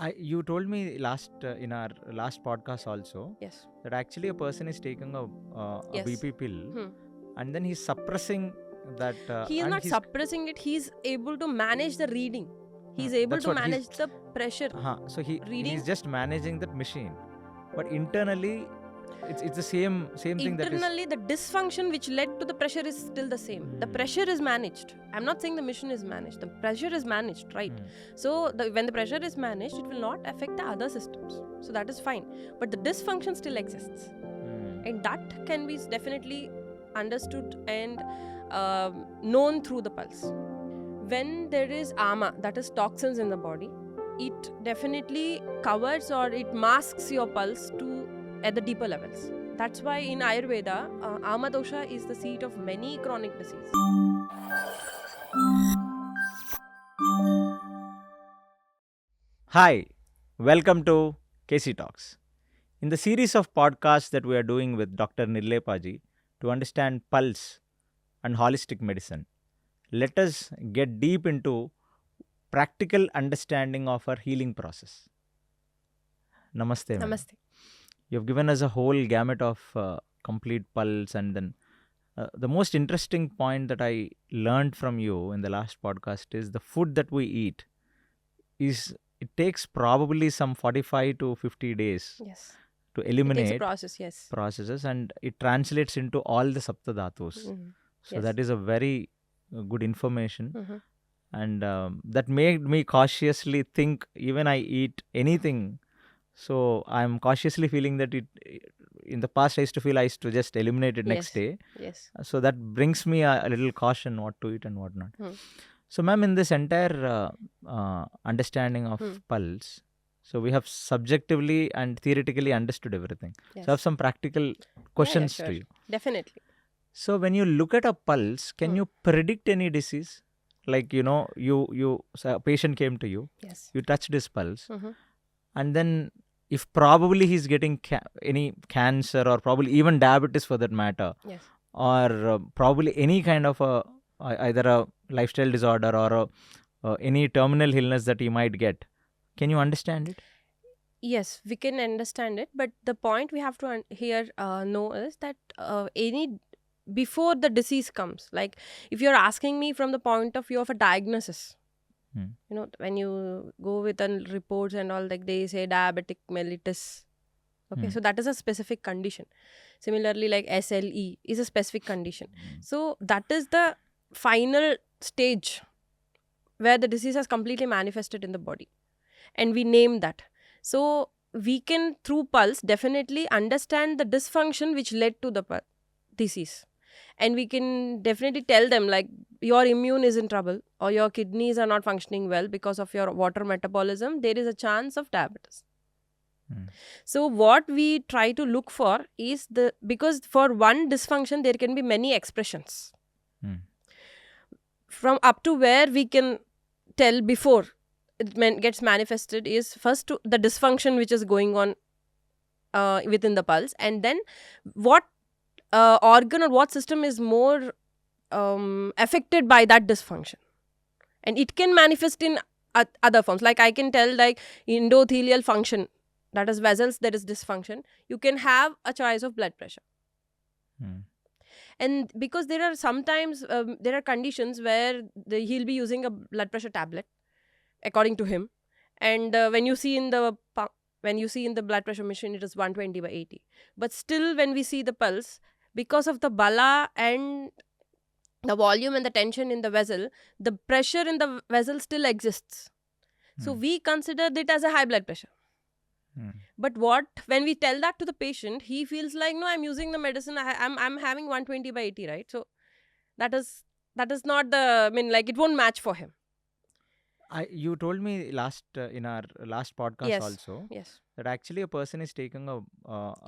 You told me in our last podcast also Yes. that actually a person is taking a Yes. BP pill Hmm. and then he's suppressing that He is and not he's suppressing it. He's able to manage the reading. He's able that's to what manage the pressure. so Reading. he's just managing that machine, but internally it's the same thing that is Internally, the dysfunction which led to the pressure is still the same. The pressure is managed. I'm not saying the mission is managed. The pressure is managed, right? So when the pressure is managed, it will not affect the other systems. So that is fine. But the dysfunction still exists. And that can be definitely understood and known through the pulse. When there is aama, that is toxins in the body, it definitely covers or it masks your pulse at the deeper levels. That's why in Ayurveda, aama dosha is the seat of many chronic diseases. Hi, welcome to KC Talks. In the series of podcasts that we are doing with Dr. Nirlepa ji to understand pulse and holistic medicine, let us get deep into practical understanding of our healing process. Namaste. Madam. Namaste. You've given us a whole gamut of complete pulse, and then the most interesting point that I learned from you in the last podcast is the food that we eat it takes probably some 45 to 50 days Yes. to It takes a eliminate process, yes. processes, and it translates into all the sapta dhatus. So Yes. that is a very good information. Mhm. And that made me cautiously think even I eat anything. So I'm cautiously feeling that in the past I used to just eliminate it next day. Yes. So that brings me a little caution what to eat and what not. So ma'am, in this entire understanding of pulse, so we have subjectively and theoretically understood everything. Yes. So I have some practical questions sure. to you. Definitely. So when you look at a pulse, can you predict any disease? Like, so a patient came to you, Yes. you touched his pulse, and then if probably he's getting any cancer or probably even diabetes for that matter, Yes. or probably any kind of either a lifestyle disorder or any terminal illness that he might get, can you understand it? Yes, we can understand it, but the point we have to know is that before the disease comes, like if you're asking me from the point of view of a diagnosis, when you go with reports and all, like they say diabetic mellitus, okay, so that is a specific condition. Similarly, like SLE is a specific condition. So that is the final stage where the disease has completely manifested in the body, and we name that. So we can, through pulse, definitely understand the dysfunction which led to the disease. And we can definitely tell them, like, your immune is in trouble or your kidneys are not functioning well because of your water metabolism. There is a chance of diabetes. So what we try to look for is because for one dysfunction, there can be many expressions. From up to where we can tell before it gets manifested is first the dysfunction which is going on within the pulse, and then what organ or what system is more affected by that dysfunction, and it can manifest in other forms. Like I can tell, like endothelial function, that is vessels, there is dysfunction, you can have a choice of blood pressure. And because there are sometimes there are conditions where he'll be using a blood pressure tablet according to him, and when you see in the blood pressure machine, it is 120/80, but still when we see the pulse, because of the bala and the volume and the tension in the vessel, the pressure in the vessel still exists. So we consider it as a high blood pressure. But when we tell that to the patient, he feels like, no, I'm using the medicine, I'm having 120/80, right? So that is not it won't match for him. You told me in our last podcast also that actually a person is taking a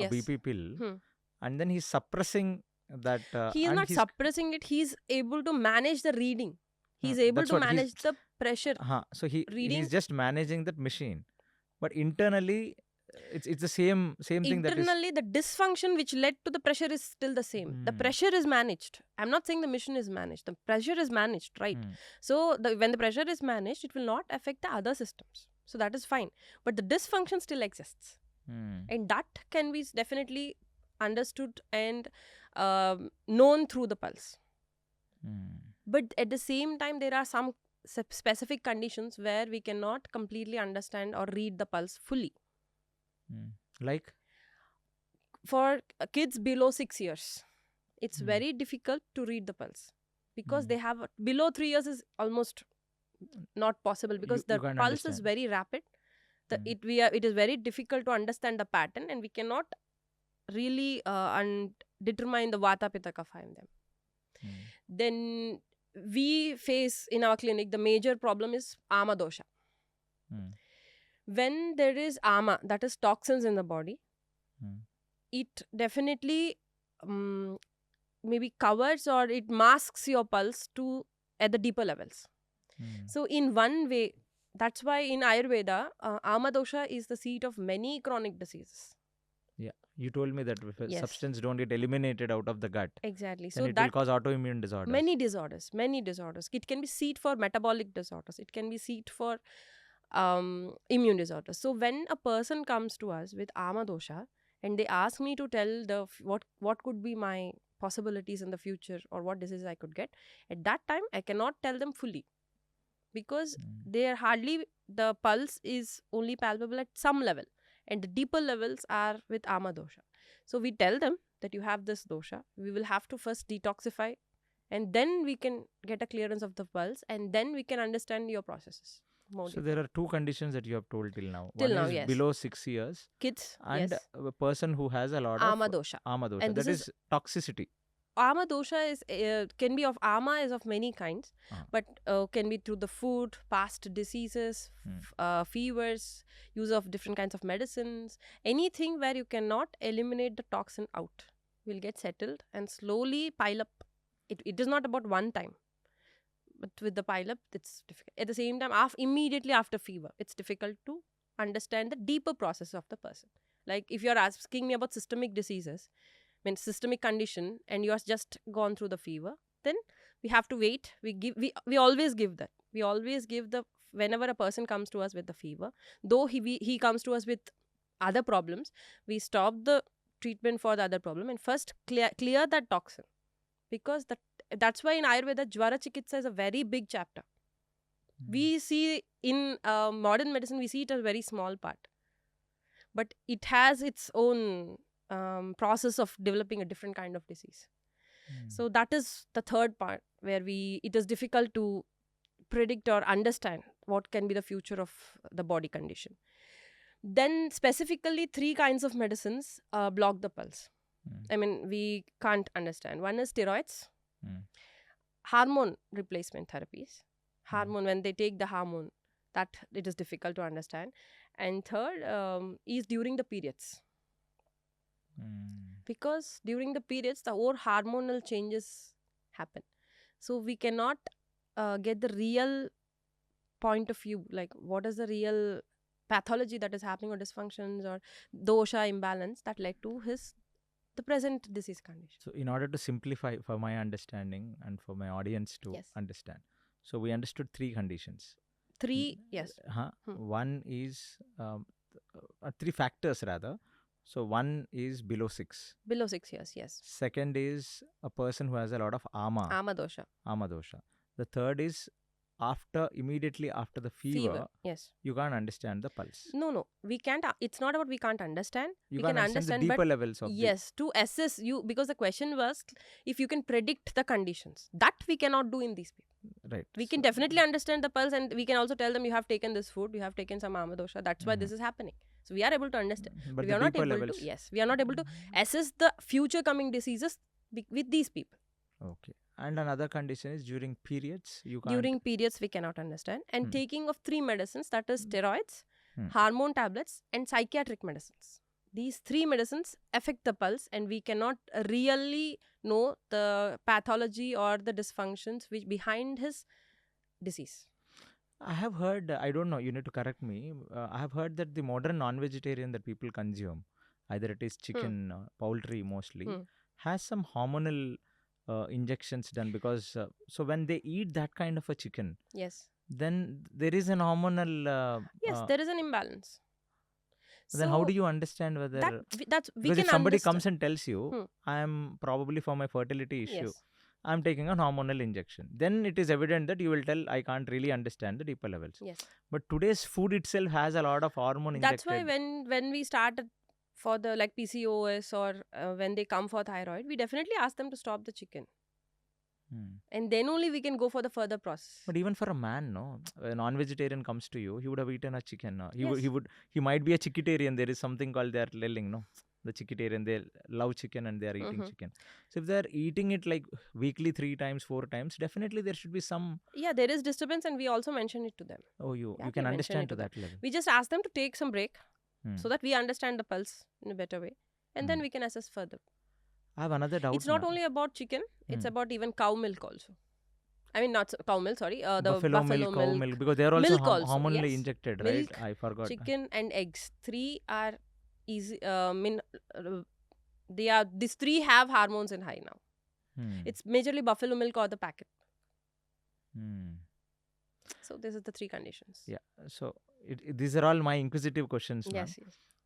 BP pill and then he's suppressing that. He is not suppressing it. He's able to manage the reading. He's able to manage the pressure. So he's just managing that machine, but internally it's the same thing. Internally, the dysfunction which led to the pressure is still the same. The pressure is managed. I'm not saying the mission is managed. The pressure is managed, right? So when the pressure is managed, it will not affect the other systems. So that is fine. But the dysfunction still exists. And that can be definitely understood and known through the pulse. But at the same time, there are some specific conditions where we cannot completely understand or read the pulse fully. Like? For kids below 6 years, it's very difficult to read the pulse because they have below 3 years is almost not possible because the pulse is very rapid. It is very difficult to understand the pattern, and we cannot really determine the vata pitta kapha in them. Then we face in our clinic the major problem is aama dosha. When there is aama, that is toxins in the body, it definitely maybe covers or it masks your pulse at the deeper levels. So in one way, that's why in Ayurveda, aama dosha is the seat of many chronic diseases. Yeah, you told me that if substance don't get eliminated out of the gut, exactly, then it will cause autoimmune disorders. Many disorders. It can be seat for metabolic disorders. It can be seat for immune disorders. So when a person comes to us with aama dosha and they ask me to tell what could be my possibilities in the future or what disease I could get, at that time I cannot tell them fully because the pulse is only palpable at some level, and the deeper levels are with aama dosha. So we tell them that you have this dosha. We will have to first detoxify, and then we can get a clearance of the pulse, and then we can understand your processes. So there are two conditions that you have told till now. Till One now, is yes. below 6 years. Kids, and yes. a person who has a lot aama of dosha. Aama dosha. And That is toxicity. Aama dosha can be of aama is of many kinds, but can be through the food, past diseases, fevers, use of different kinds of medicines, anything where you cannot eliminate the toxin out will get settled and slowly pile up. It is not about one time, but with the pile up, it's difficult. At the same time, immediately after fever, it's difficult to understand the deeper process of the person. Like if you're asking me about systemic diseases, systemic condition, and you have just gone through the fever, then we have to wait. We always give that. We always give whenever a person comes to us with the fever, though he comes to us with other problems, we stop the treatment for the other problem and first clear that toxin, because that's why in Ayurveda Jvara Chikitsa is a very big chapter. We see in modern medicine, we see it as a very small part, but it has its own process of developing a different kind of disease. So that is the third part where it is difficult to predict or understand what can be the future of the body condition. Then specifically 3 kinds of medicines block the pulse. We can't understand. One is steroids, hormone replacement therapies, when they take the hormone, that it is difficult to understand. And third is during the periods. Because during the periods, the more hormonal changes happen. So we cannot get the real point of view, like what is the real pathology that is happening or dysfunctions or dosha imbalance that led to the present disease condition. So in order to simplify for my understanding and for my audience to understand, so we understood 3 conditions. 3, yes. One is 3 factors rather. So one is below 6. Below 6 years, yes. Second is a person who has a lot of aama dosha. The third is immediately after the fever, yes, you can't understand the pulse. No, we can't. It's not about we can't understand. We can understand the deeper levels of to assess you, because the question was if you can predict the conditions. That we cannot do in these people. Right. We can definitely understand the pulse, and we can also tell them you have taken this food, you have taken some aama dosha. That's why this is happening. So we are able to understand, but we are not able to. Yes, we are not able to assess the future coming diseases with these people. Okay. And another condition is during periods, you can't. During periods, we cannot understand. And taking of 3 medicines, that is steroids, hormone tablets, and psychiatric medicines. These 3 medicines affect the pulse, and we cannot really know the pathology or the dysfunctions behind his disease. I have heard, I don't know, you need to correct me. I have heard that the modern non-vegetarian that people consume, either it is chicken, poultry mostly, has some hormonal injections done, because so when they eat that kind of a chicken, yes, then there is an hormonal. Yes, there is an imbalance. Then how do So you understand whether? that's we Because if can somebody understand. comes and tells you, I am probably for my fertility issue, Yes. I'm taking a hormonal injection, then it is evident that you will tell, I can't really understand the deeper levels. Yes. But today's food itself has a lot of hormone That's why injected. when we start for the like PCOS or when they come for thyroid, we definitely ask them to stop the chicken. And then only we can go for the further process. But even for a man, no, a non-vegetarian comes to you, he would have eaten a chicken. No? Yes. He might be a chickitarian. There is something called they are lelling, no, the chickitarian. They love chicken and they are eating chicken. So if they are eating it like weekly 3 times, 4 times, definitely there should be some. Yeah, there is disturbance, and we also mention it to them. Oh, you Yeah, can we mention understand it to to that level. We just ask them to take some break so that we understand the pulse in a better way, and then we can assess further. I have another doubt. It's not only about chicken; it's about even cow milk also. I mean, not cow milk, sorry. The buffalo milk, cow milk, because they are also milk also, hormonally yes. injected, Milk, right? I forgot. Chicken and eggs. 3 are easy. These 3 have hormones in high now. It's majorly buffalo milk or the packet. So these are the 3 conditions. Yeah. So these are all my inquisitive questions. Yes.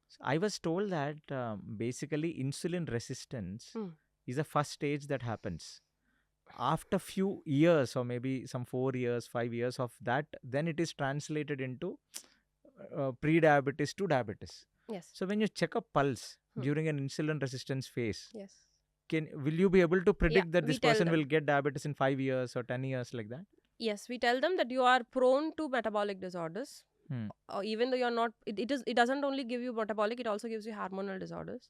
So I was told that basically insulin resistance is a first stage that happens. After few years or maybe some 4 years, 5 years of that, then it is translated into pre-diabetes to diabetes. Yes. So when you check a pulse during an insulin resistance phase, yes, will you be able to predict that this person them. will get diabetes in 5 years or 10 years like that? Yes, we tell them that you are prone to metabolic disorders. Even though you're not, it doesn't only give you metabolic, it also gives you hormonal disorders.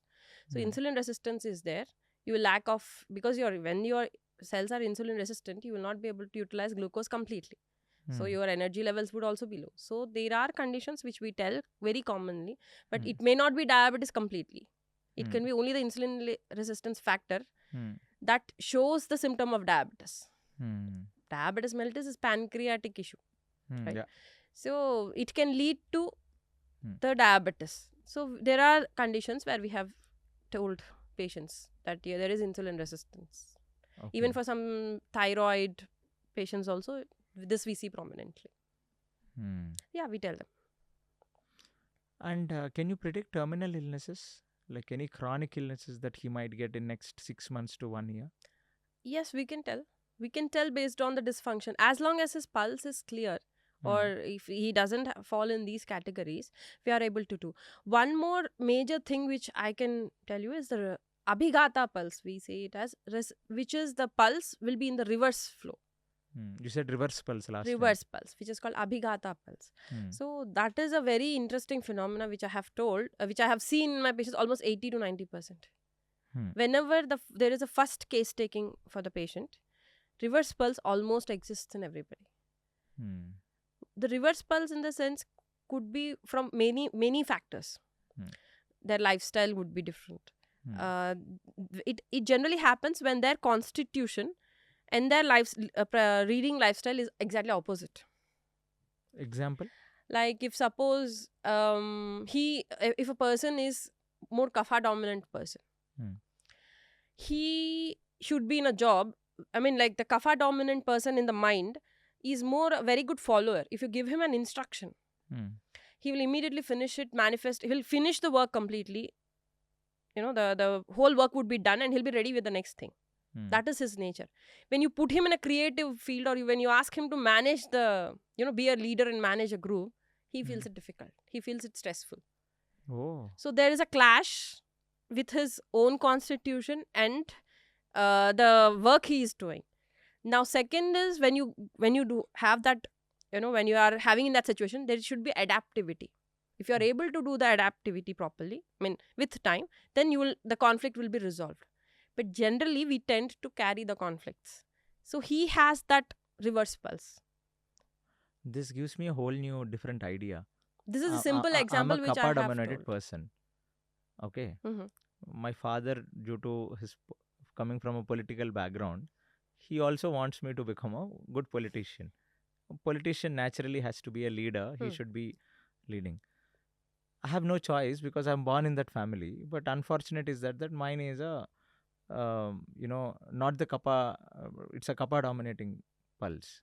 So insulin resistance is there. You will lack of, because when your cells are insulin resistant, you will not be able to utilize glucose completely. So your energy levels would also be low. So there are conditions which we tell very commonly, but it may not be diabetes completely. It can be only the insulin resistance factor that shows the symptom of diabetes. Diabetes mellitus is pancreatic issue, right? Yeah. So it can lead to the diabetes. So there are conditions where we have told patients that there is insulin resistance. Okay. Even for some thyroid patients also, this we see prominently. Yeah, we tell them. And can you predict terminal illnesses? Like any chronic illnesses that he might get in next 6 months to 1 year? Yes, we can tell. We can tell based on the dysfunction. As long as his pulse is clear, or if he doesn't fall in these categories, we are able to do. One more major thing which I can tell you is the abhigata pulse. We say it as, which is the pulse will be in the reverse flow. You said reverse pulse last Reverse pulse, which is called abhigata pulse. So that is a very interesting phenomena which I have told, which I have seen in my patients almost 80 to 90%. Whenever there is a first case taking for the patient, reverse pulse almost exists in everybody. The reverse pulse in the sense could be from many factors. Their lifestyle would be different. It generally happens when their constitution and their reading lifestyle is exactly opposite. Example? Like if suppose if a person is more kapha dominant person, he should be in a job. I mean, like the kapha dominant person in the mind is more a very good follower. If you give him an instruction, he will immediately finish it, manifest. He will finish the work completely. The whole work would be done and he'll be ready with the next thing. That is his nature. When you put him in a creative field, or when you ask him to manage be a leader and manage a group, he feels it difficult. He feels it stressful. Oh. So there is a clash with his own constitution and the work he is doing. Now, second is when you do have that, when you are having in that situation, there should be adaptivity. If you are able to do the adaptivity properly, I mean, with time, then the conflict will be resolved. But generally, we tend to carry the conflicts. So he has that reverse pulse. This gives me a whole new different idea. This is a simple example which I have told. I'm a kappa-dominated person. Okay. My father, due to his coming from a political background, he also wants me to become a good politician. A politician naturally has to be a leader. He should be leading. I have no choice because I'm born in that family. But unfortunate is that mine is a not the kappa, it's a kappa dominating pulse.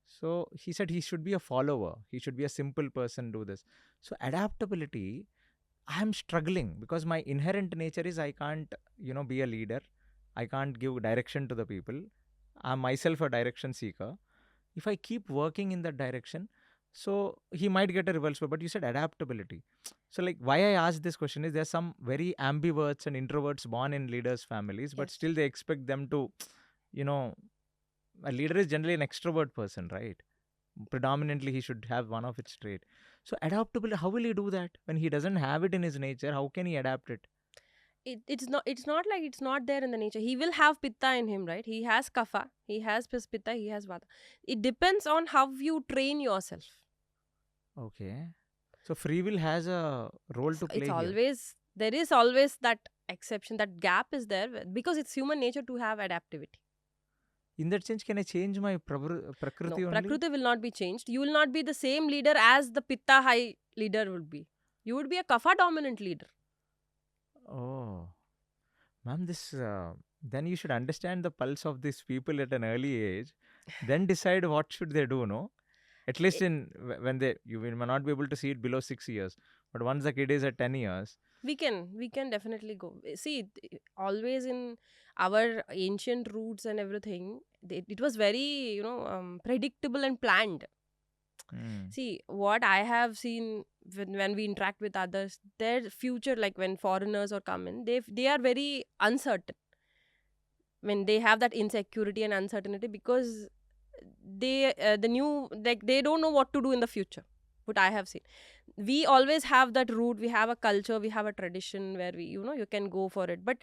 So he said he should be a follower. He should be a simple person, do this. So adaptability, I am struggling because my inherent nature is I can't, be a leader. I can't give direction to the people. I'm myself a direction seeker. If I keep working in that direction, so he might get a reverse. But you said adaptability. So like why I asked this question is there's some very ambiverts and introverts born in leaders' families, but Yes. still they expect them to, you know, a leader is generally an extrovert person, right? Predominantly he should have one of its trait. So adaptability, how will he do that when he doesn't have it in his nature? How can he adapt it? It's not like it's not there in the nature. He will have pitta in him, right? He has kapha, he has pitta, he has vata. It depends on how you train yourself. Okay. So free will has a role to It's play here. always, there is always that exception, that gap is there because it's human nature to have adaptivity. In that sense, can I change my No, prakriti only? prakriti will not be changed. You will not be the same leader as the pitta high leader would be. You would be a kapha dominant leader. Oh, ma'am, this then you should understand the pulse of these people at an early age, then decide what should they do. No, at least I- in when you may not be able to see it below 6 years, but once the kid is at 10 years, we can definitely go. See, always in our ancient roots and everything, it was very, predictable and planned. hmm, See, what I have seen when we interact with others, their future, like when foreigners or come in, they are very uncertain. When they have that insecurity and uncertainty because the new, like, they don't know what to do in the future. What I have seen, we always have that root, we have a culture, we have a tradition where we, you can go for it. But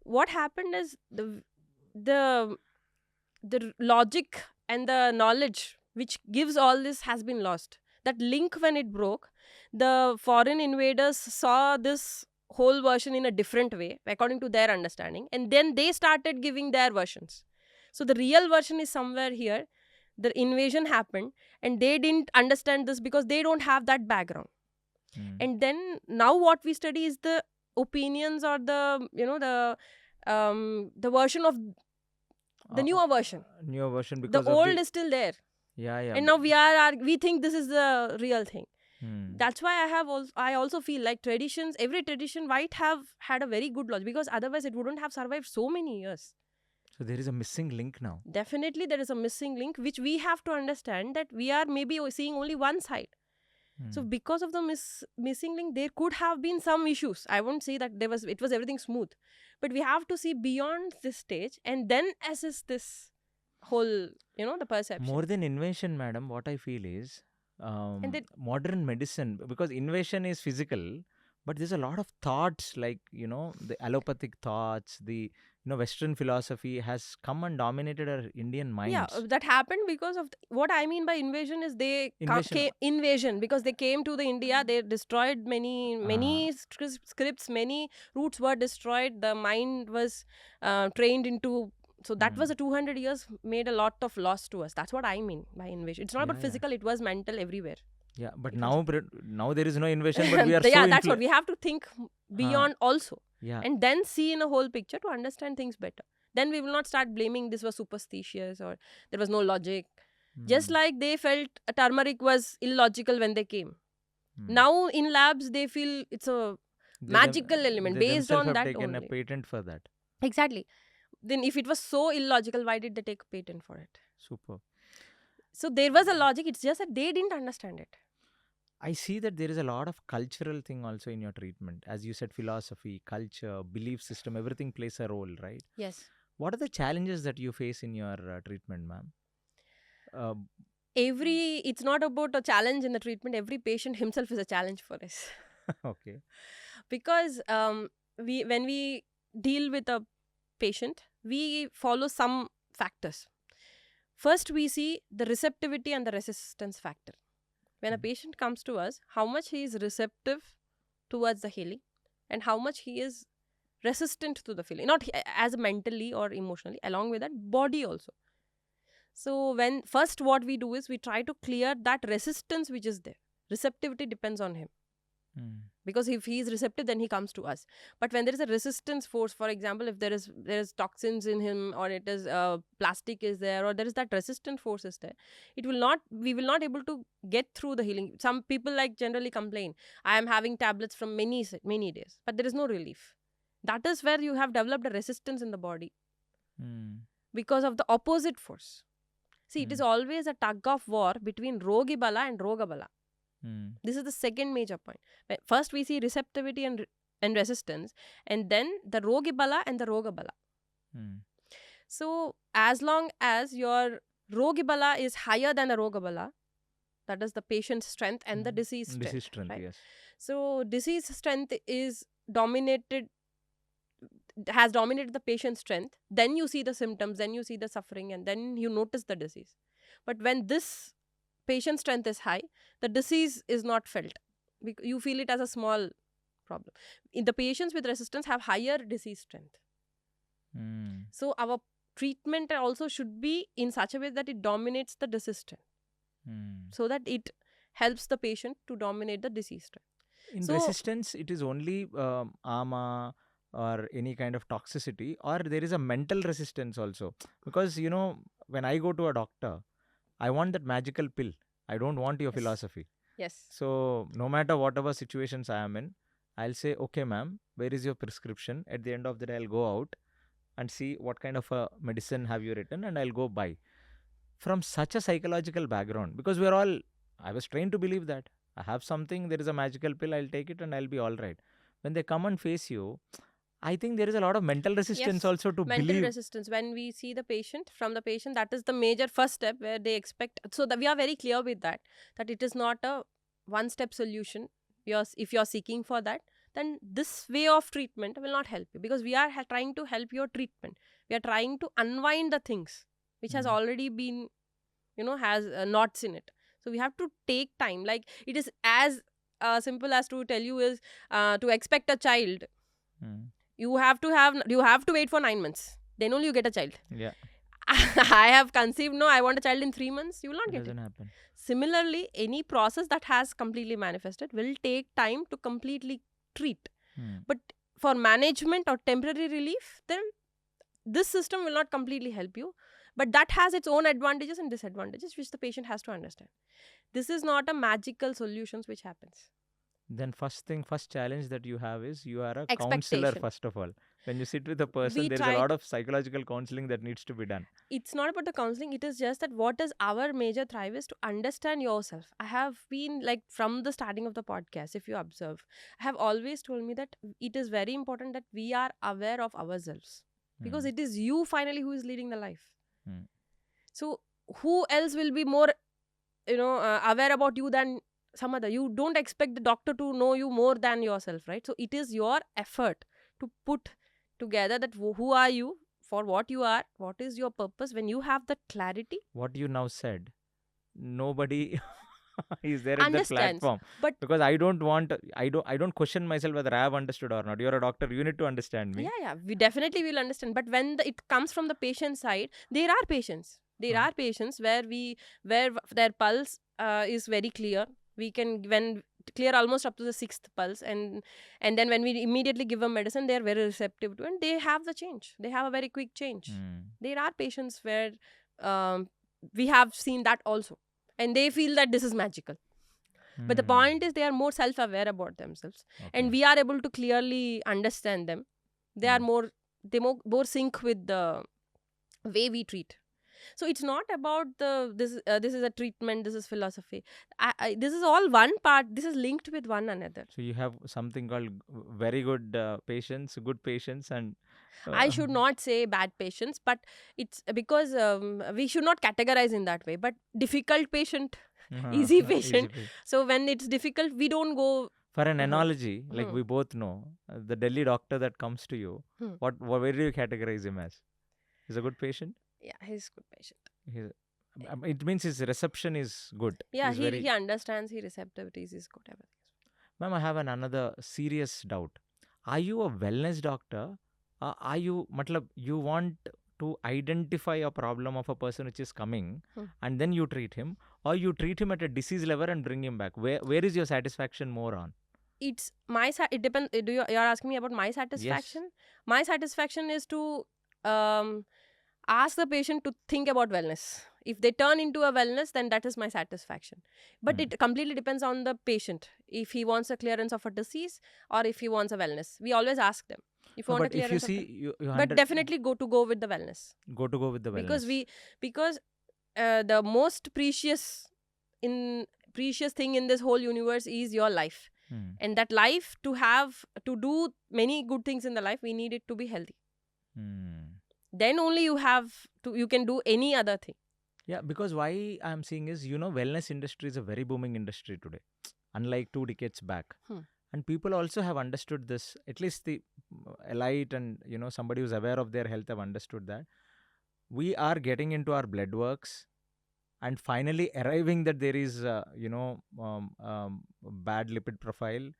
what happened is the logic and the knowledge which gives all this has been lost. That link, when it broke, the foreign invaders saw this whole version in a different way according to their understanding, and then they started giving their versions. So the real version is somewhere here. The invasion happened and they didn't understand this because they don't have that background. hmm. And then now what we study is the opinions, or the version of the newer version. Newer version The because of old the is still there, yeah. and now we think this is the real thing. Hmm. That's why I also feel like traditions, every tradition might have had a very good logic, because otherwise it wouldn't have survived so many years. So there is a missing link now. Definitely there is a missing link which we have to understand, that we are maybe seeing only one side. So Hmm. because of the missing link, there could have been some issues. I won't say that it was everything smooth, but we have to see beyond this stage and then assess this whole, the perception. More than invention, madam, what I feel is And then modern medicine, because invention is physical, but there's a lot of thoughts like, the allopathic thoughts, the, Western philosophy has come and dominated our Indian yeah, minds. that happened because of what I mean by invasion is Invasion. invasion, because they came to the India, they destroyed Uh, many scripts, many roots were destroyed, the mind was trained into. So that was mm, a 200 years made a lot of loss to us. That's what I mean by invasion. It's not about yeah. physical, it was mental everywhere. Yeah, but It was. now there is no invasion, but we are so Yeah, that's what we have to think beyond also, yeah. and then see in a whole picture to understand things better. Then we will not start blaming this was superstitious or there was no logic. Just Mm, like they felt turmeric was illogical when they came. mm. Now in labs they feel it's a magical element They based themselves on have that taken a only. patent for that. Exactly. Then if it was so illogical, why did they take a patent for it? Super. So there was a logic, it's just that they didn't understand it. I see that there is a lot of cultural thing also in your treatment. As you said, philosophy, culture, belief system, everything plays a role, right? Yes. What are the challenges that you face in your treatment, ma'am? Uh, It's not about a challenge in the treatment, every patient himself is a challenge for us. okay. Because when we deal with a patient, we follow some factors. First we see the receptivity and the resistance factor. When a Mm. patient comes to us, how much he is receptive towards the healing and how much he is resistant to the feeling, not as mentally or emotionally, along with that body also. So when first what we do is we try to clear that resistance which is there. Receptivity depends on him. Because if he is receptive, then he comes to us. But when there is a resistance force, for example, if there is toxins in him, or it is plastic is there, or there is that resistant force is there, we will not able to get through the healing. Some people like generally complain, I am having tablets from many days, but there is no relief. That is where you have developed a resistance in the body, because of the opposite force. See, it is always a tug of war between rogi bala and roga bala. This is the second major point. First we see receptivity and resistance, and then the rogi bala and the roga bala. So as long as your rogi bala is higher than the roga bala, that is the patient's strength and the disease strength, right? Yes. So disease strength has dominated the patient's strength. Then you see the symptoms, then you see the suffering, and then you notice the disease. But when this patient strength is high, the disease is not felt. You feel it as a small problem. The patients with resistance have higher disease strength. So our treatment also should be in such a way that it dominates the disease strength, so that it helps the patient to dominate the disease strength. In resistance, it is only aama or any kind of toxicity, or there is a mental resistance also? Because when I go to a doctor, I want that magical pill. I don't want your philosophy. Yes. So no matter whatever situations I am in, I'll say, okay, ma'am, where is your prescription? At the end of the day, I'll go out and see what kind of a medicine have you written, and I'll go buy. From such a psychological background, because I was trained to believe that I have something, there is a magical pill, I'll take it and I'll be all right. When they come and face you, I think there is a lot of mental resistance also to believe. Mental resistance. When we see the patient, from the patient, that is the major first step where they expect. So that we are very clear with that it is not a one-step solution. If you're seeking for that, then this way of treatment will not help you, because we are trying to help your treatment. We are trying to unwind the things which has already been, has knots in it. So we have to take time. Like, it is as simple as to tell you is to expect a child. You have to wait for 9 months. Then only you get a child. Yeah. I have conceived, I want a child in 3 months. You will not get it. Doesn't happen. Similarly, any process that has completely manifested will take time to completely treat. But for management or temporary relief, then this system will not completely help you. But that has its own advantages and disadvantages, which the patient has to understand. This is not a magical solutions which happens. Then first challenge that you have is you are a counselor, first of all. When you sit with a person, there is a lot of psychological counseling that needs to be done. It's not about the counseling. It is just that what is our major thrive is to understand yourself. I have been, like, from the starting of the podcast, if you observe, I have always told me that it is very important that we are aware of ourselves. Because it is you finally who is leading the life. So who else will be more, aware about you than some other? You don't expect the doctor to know you more than yourself, right? So it is your effort to put together that who are you, for what you are, what is your purpose. When you have that clarity, what you now said, nobody is there at that platform. But because I don't question myself whether I have understood or not. You're a doctor, you need to understand me. Yeah, we definitely will understand. But when it comes from the patient side, there are patients. There are patients where their pulse is very clear. We can clear almost up to the 6th pulse, and then when we immediately give them medicine, they are very receptive to it, and they have the change. They have a very quick change. There are patients where we have seen that also, and they feel that this is magical. But the point is, they are more self-aware about themselves, and we are able to clearly understand them. They are more sync with the way we treat. So it's not about this is a treatment, this is philosophy. This is all one part. This is linked with one another. So you have something called very good patients, good patients, and I should not say bad patients, but it's because we should not categorize in that way. But difficult patient, easy patient. So when it's difficult, we don't go. For an analogy, like we both know, the Delhi doctor that comes to you, where do you categorize him as? He's a good patient? Yeah, he's a good patient. It means his reception is good. Yeah, he understands, his receptivity is good. Everything. Ma'am, I have another serious doubt. Are you a wellness doctor? Are you, you want to identify a problem of a person which is coming and then you treat him, or you treat him at a disease level and bring him back? Where is your satisfaction more on? it's it depends. You're asking me about my satisfaction? My satisfaction is to ask the patient to think about wellness. If they turn into a wellness, then that is my satisfaction. But it completely depends on the patient. If he wants a clearance of a disease or if he wants a wellness, we always ask them. If you want a But if you clearance see, you but definitely go with the wellness. go with the wellness. Because the most precious thing in this whole universe is your life. And that life, to do many good things in the life, we need it to be healthy. Then only you can do any other thing. Yeah, because why I'm seeing is, wellness industry is a very booming industry today, unlike 2 decades back. And people also have understood this, at least the elite and, somebody who's aware of their health have understood that. We are getting into our blood works and finally arriving that there is, bad lipid profile,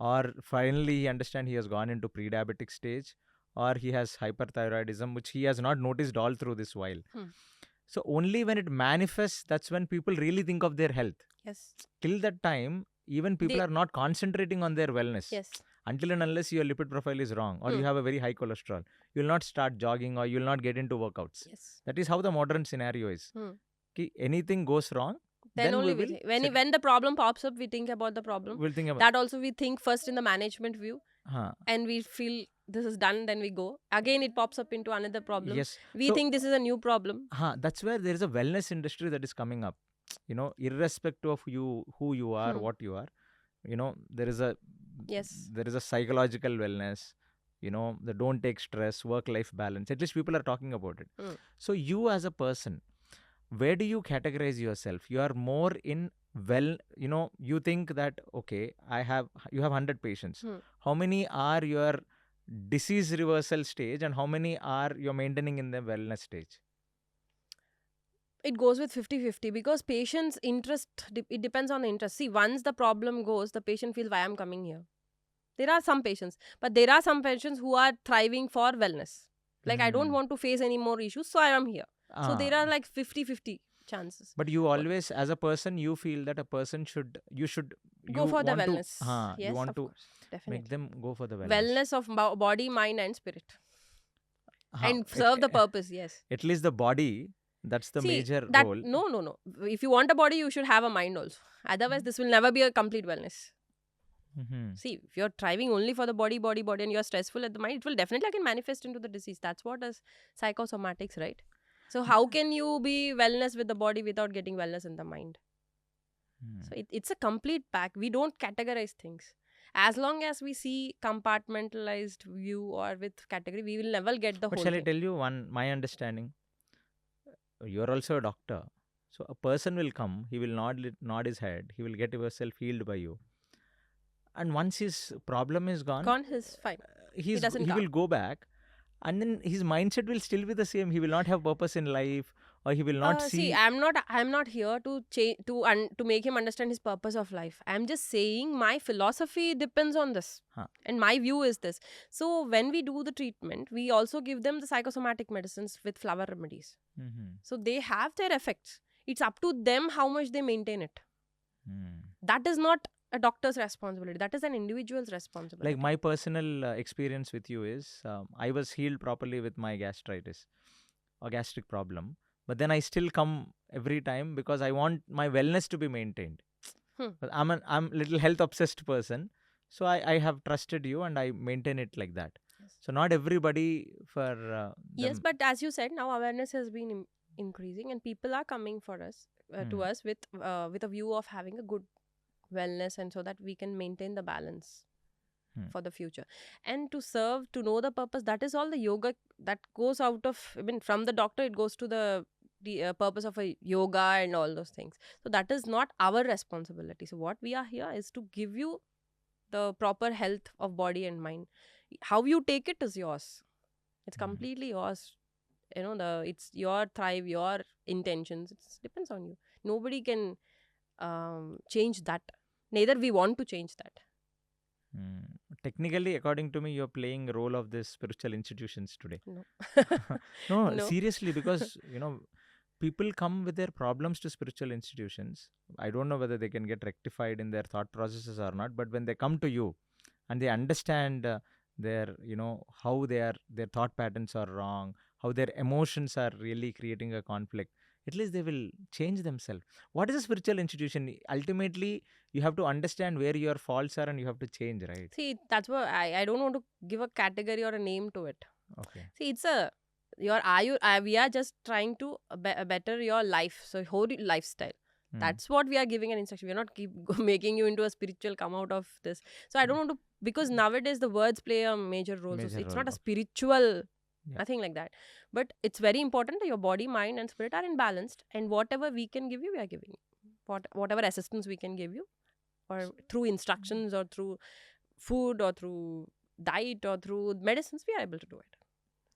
or finally he understand he has gone into pre-diabetic stage, or he has hyperthyroidism, which he has not noticed all through this while. So only when it manifests, that's when people really think of their health. Yes. Till that time, even people are not concentrating on their wellness. Yes. Until and unless your lipid profile is wrong, or you have a very high cholesterol, you will not start jogging, or you will not get into workouts. Yes. That is how the modern scenario is. Anything goes wrong, then only when the problem pops up, we think about the problem. We'll think about that. Also, we think first in the management view, and we feel this is done, then we go. Again, it pops up into another problem. Yes. We think this is a new problem. That's where there is a wellness industry that is coming up. Irrespective of who you are, what you are, there is a psychological wellness, the don't take stress, work-life balance. At least people are talking about it. So you as a person, where do you categorize yourself? You are more in you think that, okay, you have 100 patients. How many are your disease reversal stage and how many are you're maintaining in the wellness stage? It goes with 50-50 because patient's interest, it depends on the interest. See, once the problem goes, the patient feels, why I'm coming here. There are some patients, but there are some patients who are thriving for wellness. Like, I don't want to face any more issues, so I am here. So there are like 50-50 chances. But you always, as a person, you feel that a person you should go for the wellness. Yes, you want to definitely make them go for the wellness. Wellness of body, mind and spirit. And serve the purpose, yes. At least the body, that's the major role. No. If you want a body, you should have a mind also. Otherwise, this will never be a complete wellness. See, if you're thriving only for the body and you're stressful at the mind, it will definitely manifest into the disease. That's what is psychosomatics, right? So how can you be wellness with the body without getting wellness in the mind? So it's a complete pack. We don't categorize things. As long as we see compartmentalized view or with category, we will never get the whole thing. But shall I tell you my understanding? You're also a doctor. So a person will come, he will nod his head, he will get himself healed by you. And once his problem is gone, he's fine. He will go back. And then his mindset will still be the same. He will not have purpose in life, or he will not see. See, I'm not here to make him understand his purpose of life. I'm just saying my philosophy depends on this, and my view is this. So when we do the treatment, we also give them the psychosomatic medicines with flower remedies. So they have their effects. It's up to them how much they maintain it. That is not a doctor's responsibility. That is an individual's responsibility. Like my personal experience with you is, I was healed properly with my gastritis or gastric problem, but then I still come every time because I want my wellness to be maintained. But I'm a little health obsessed person, so I have trusted you and I maintain it like that. Yes. So not everybody for yes, but as you said, now awareness has been increasing and people are coming for us to us with a view of having a good wellness, and so that we can maintain the balance for the future and to know the purpose. That is all the yoga that goes out of, from the doctor, it goes to the purpose of a yoga and all those things. So that is not our responsibility. So what we are here is to give you the proper health of body and mind. How you take it is yours. It's completely yours. It's your thrive, your intentions. It depends on you. Nobody can change that. Neither we want to change that. Technically, according to me, you're playing the role of these spiritual institutions today. No. No, seriously, because people come with their problems to spiritual institutions. I don't know whether they can get rectified in their thought processes or not, but when they come to you and they understand their, how their thought patterns are wrong, how their emotions are really creating a conflict, at least they will change themselves. What is a spiritual institution? Ultimately, you have to understand where your faults are and you have to change, right? See, that's what I don't want to give a category or a name to it. Okay. See, it's a we are just trying to better your life, so whole lifestyle. That's what we are giving an instruction. We are not keep making you into a spiritual come out of this. So I don't want to, because nowadays the words play a major role. So it's not a spiritual, nothing like that. But it's very important that your body, mind and spirit are in balance, and whatever we can give you, we are giving you. Whatever assistance we can give you, or through instructions or through food or through diet or through medicines, we are able to do it.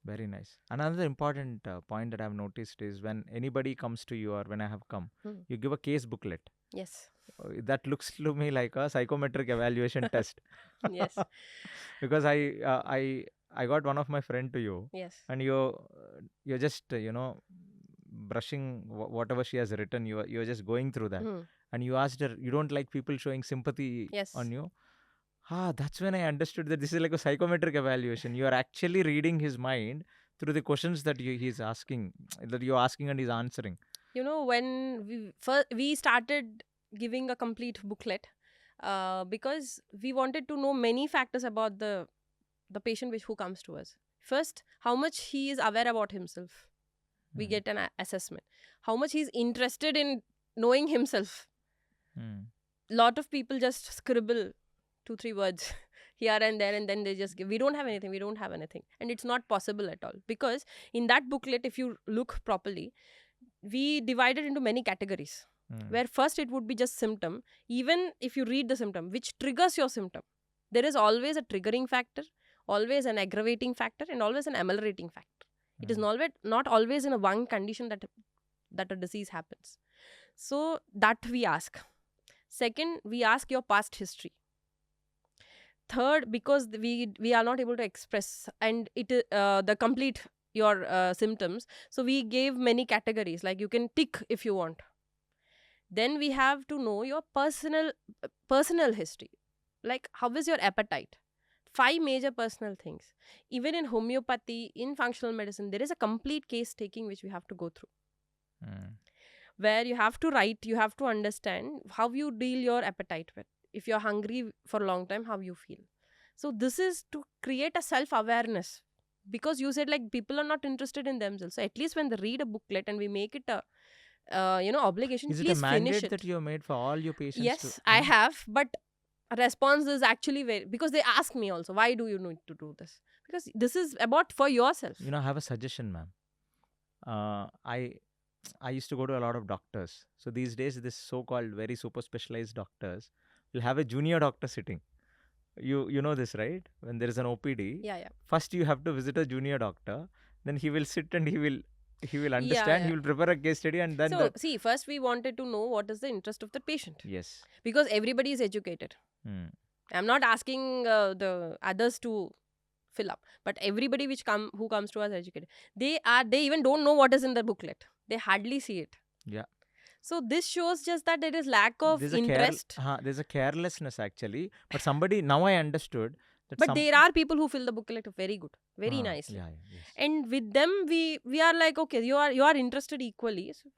Very nice. Another important point that I've noticed is when anybody comes to you or when I have come, you give a case booklet. Yes. That looks to me like a psychometric evaluation test. Yes. Because I got one of my friend to you. Yes. And you're just brushing whatever she has written. You're just going through that. And you asked her, you don't like people showing sympathy on you? That's when I understood that this is like a psychometric evaluation. You are actually reading his mind through the questions that he's asking, that you're asking and he's answering. When we started giving a complete booklet, because we wanted to know many factors about the patient who comes to us. First, how much he is aware about himself. We get an assessment. How much he's interested in knowing himself. Lot of people just scribble 2-3 words here and there, and then they just give, we don't have anything. And it's not possible at all, because in that booklet, if you look properly, we divided into many categories, where first it would be just symptom. Even if you read the symptom, which triggers your symptom, there is always a triggering factor, always an aggravating factor, and always an ameliorating factor. It is not always in a one condition that a disease happens. So that we ask. Second, we ask your past history. Third, because we are not able to express and it the complete your symptoms, so we gave many categories, like you can tick if you want. Then we have to know your personal history, like how is your appetite. 5 major personal things. Even in homeopathy, in functional medicine, there is a complete case taking which we have to go through, where you have to write, you have to understand how you deal your appetite with. If you're hungry for a long time, how you feel. So this is to create a self-awareness, because you said like people are not interested in themselves. So at least when they read a booklet and we make it a obligation, is it please a mandate finish it. That you made for all your patients? Yes, I have, but response is actually very, because they ask me also, why do you need to do this? Because this is about for yourself. I have a suggestion, ma'am. I used to go to a lot of doctors. So these days, this so-called very super specialized doctors will have a junior doctor sitting. You know this, right? When there is an OPD, first you have to visit a junior doctor. Then he will sit and he will understand. He will prepare a case study, and then. So see, first we wanted to know what is the interest of the patient. Yes. Because everybody is educated. I'm not asking the others to fill up, but everybody who comes to us educated. They even don't know what is in the booklet. They hardly see it. Yeah. So this shows just that there is lack of interest. There's a carelessness actually. But somebody, now I understood that. But there are people who fill the booklet very good, very nicely. Yes. And with them, we are like, okay, you are interested equally, so,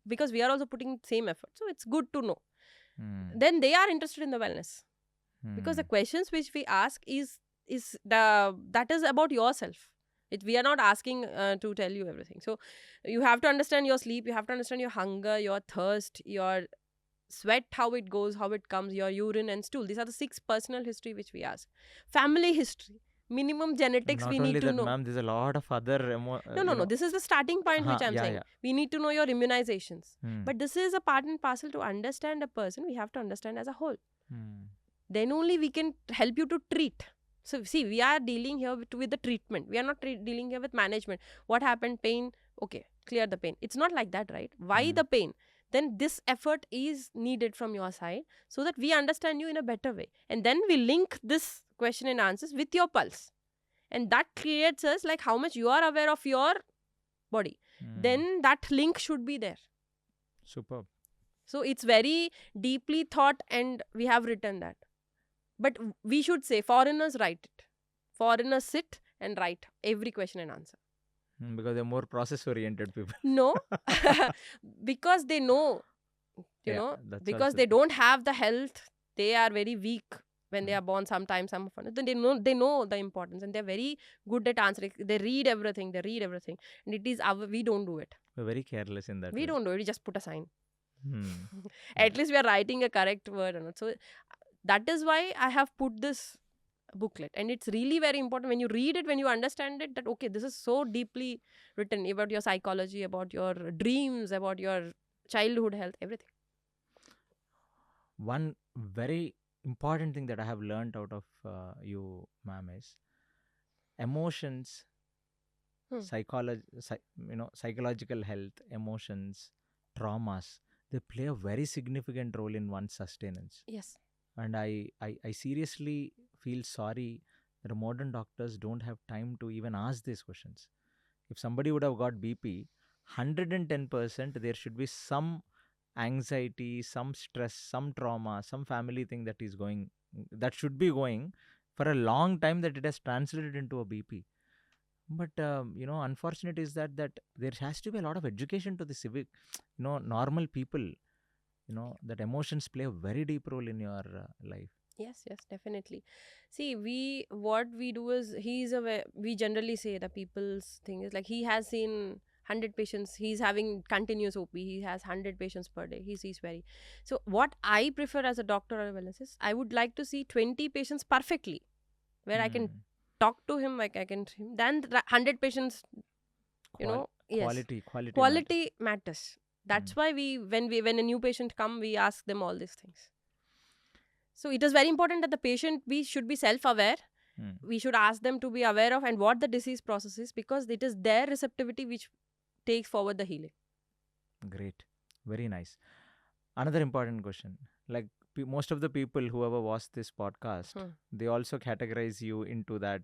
because we are also putting same effort. So it's good to know. Then they are interested in the wellness, because the questions which we ask that is about yourself. We are not asking to tell you everything. So you have to understand your sleep, you have to understand your hunger, your thirst, your sweat, how it goes, how it comes, your urine and stool. These are the 6 personal history which we ask. Family history, minimum genetics we need to know. Not only that, ma'am, there's a lot of other... No. This is the starting point which I'm saying. We need to know your immunizations. But this is a part and parcel. To understand a person, we have to understand as a whole. Then only we can help you to treat. So see, we are dealing here with the treatment. We are not dealing here with management. What happened? Pain. Okay, clear the pain. It's not like that, right? Why the pain? Then this effort is needed from your side, so that we understand you in a better way. And then we link this question and answers with your pulse. And that creates us like how much you are aware of your body. then that link should be there. Superb. So it's very deeply thought and we have written that. But we should say foreigners write it. Foreigners sit and write every question and answer. Because they're more process-oriented people. No, because they know, because they don't have the health. They are very weak when they are born. Sometimes some of them, they know the importance and they're very good at answering. They read everything. And it is we don't do it. We're very careless in that. We don't do it. We just put a sign. Hmm. At least we are writing a correct word or not. So that is why I have put this booklet, and it's really very important when you read it, when you understand it, that okay, this is so deeply written about your psychology, about your dreams, about your childhood health, everything. One very important thing that I have learned out of you, ma'am, is emotions, psychological health, emotions, traumas. They play a very significant role in one's sustenance. Yes. And I seriously feel sorry that modern doctors don't have time to even ask these questions. If somebody would have got BP, 110% there should be some anxiety, some stress, some trauma, some family thing that should be going for a long time, that it has translated into a BP. But unfortunate is that there has to be a lot of education to the civic, normal people. That emotions play a very deep role in your life. Yes, definitely. See, what we do is, we generally say that people's thing is like, he has seen 100 patients, he's having continuous OP, he has 100 patients per day, he sees very. So what I prefer as a doctor or a wellness is, I would like to see 20 patients perfectly, where I can talk to him, like I can, then 100 patients, quality matters. That's why when a new patient come, we ask them all these things. So it is very important that the patient should be self-aware. We should ask them to be aware of and what the disease process is, because it is their receptivity which takes forward the healing. Great. Very nice. Another important question. Like most of the people who ever watched this podcast, they also categorize you into that